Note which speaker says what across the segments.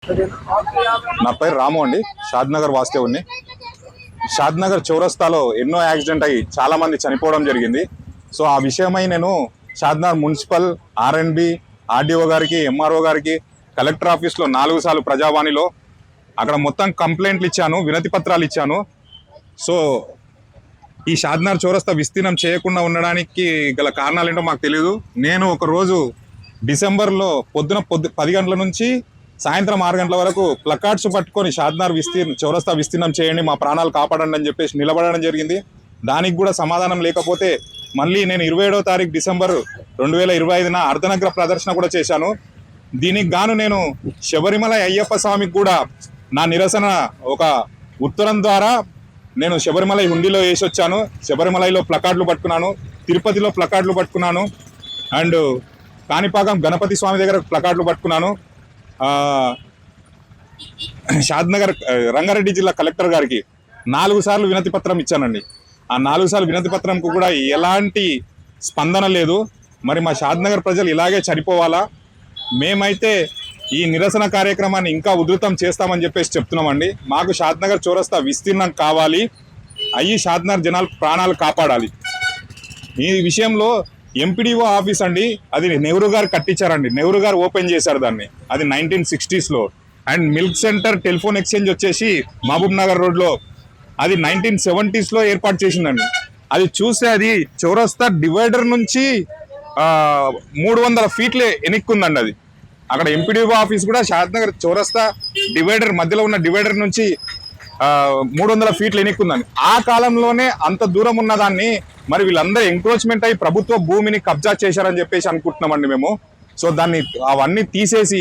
Speaker 1: నా పేరు రాము అండి, షాద్నగర్ వాస్తవుని. షాద్నగర్ చౌరస్తాలో ఎన్నో యాక్సిడెంట్ అయ్యి చాలా మంది చనిపోవడం జరిగింది. సో ఆ విషయమై నేను షాద్నగర్ మున్సిపల్, ఆర్ఎండ్బి, ఆర్డీఓ గారికి, ఎంఆర్ఓ గారికి, కలెక్టర్ ఆఫీస్లో 4 సార్లు ప్రజావాణిలో అక్కడ మొత్తం కంప్లైంట్లు ఇచ్చాను, వినతి పత్రాలు ఇచ్చాను. సో ఈ షాద్నగర్ చౌరస్తా విస్తీర్ణం చేయకుండా ఉండడానికి గల కారణాలు ఏంటో మాకు తెలియదు. నేను ఒకరోజు డిసెంబర్లో పొద్దున 10 గంటల నుంచి సాయంత్రం 6 గంటల వరకు ప్లకార్డ్స్ పట్టుకొని షాద్నగర్ చౌరస్తా విస్తీర్ణం చేయండి, మా ప్రాణాలు కాపాడండి అని చెప్పేసి నిలబడడం జరిగింది. దానికి కూడా సమాధానం లేకపోతే మళ్ళీ నేను 27వ తారీఖు డిసెంబర్ 2025న అర్ధనగ్ర ప్రదర్శన కూడా చేశాను. దీనికి గాను నేను శబరిమల అయ్యప్ప స్వామికి కూడా నా నిరసన ఒక ఉత్తరం ద్వారా నేను శబరిమల హుండీలో వేసి వచ్చాను. శబరిమలలో ప్లకార్డులు పట్టుకున్నాను, తిరుపతిలో ప్లకార్డులు పట్టుకున్నాను, అండ్ కాణిపాకం గణపతి స్వామి దగ్గర ప్లకార్డులు పట్టుకున్నాను. షాద్నగర్ రంగారెడ్డి జిల్లా కలెక్టర్ గారికి 4 సార్లు వినతి పత్రం ఇచ్చానండి. ఆ 4 సార్లు వినతి పత్రంకు కూడా ఎలాంటి స్పందన లేదు. మరి మా షాద్నగర్ ప్రజలు ఇలాగే చనిపోవాలా? మేమైతే ఈ నిరసన కార్యక్రమాన్ని ఇంకా ఉధృతం చేస్తామని చెప్పేసి చెప్తున్నామండి. మాకు షాద్నగర్ చౌరస్తా విస్తీర్ణం కావాలి, అయ్యి షాద్నగర్ జనాలు ప్రాణాలు కాపాడాలి. ఈ విషయంలో ఎంపీడీఓ ఆఫీస్ అండి, అది నెహ్రూ గారు కట్టించారండి, నెహ్రూ గారు ఓపెన్ చేశారు దాన్ని, అది 1960sలో. And milk centre, telephone exchange వచ్చేసి మహబూబ్ నగర్ రోడ్లో, అది 1970sలో ఏర్పాటు చేసిందండి. అది చూస్తే అది చౌరస్తా డివైడర్ నుంచి 300 ఫీట్లే ఎనిక్కుందండి. అది అక్కడ ఎంపీడీఓ ఆఫీస్ కూడా షాద్నగర్ చౌరస్తా డివైడర్ మధ్యలో ఉన్న డివైడర్ నుంచి 300 ఫీట్లు ఎనిక్కుందండి. ఆ కాలంలోనే అంత దూరం ఉన్నదాన్ని మరి వీళ్ళందరూ ఎంక్రోచ్మెంట్ అయ్యి ప్రభుత్వ భూమిని కబ్జా చేశారని చెప్పేసి అనుకుంటున్నామండి మేము. సో దాన్ని అవన్నీ తీసేసి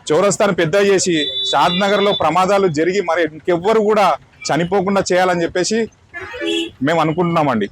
Speaker 1: చౌరస్తాను పెద్ద చేసి షాద్నగర్లో ప్రమాదాలు జరిగి మరి ఇంకెవ్వరు కూడా చనిపోకుండా చేయాలని చెప్పేసి మేము అనుకుంటున్నామండి.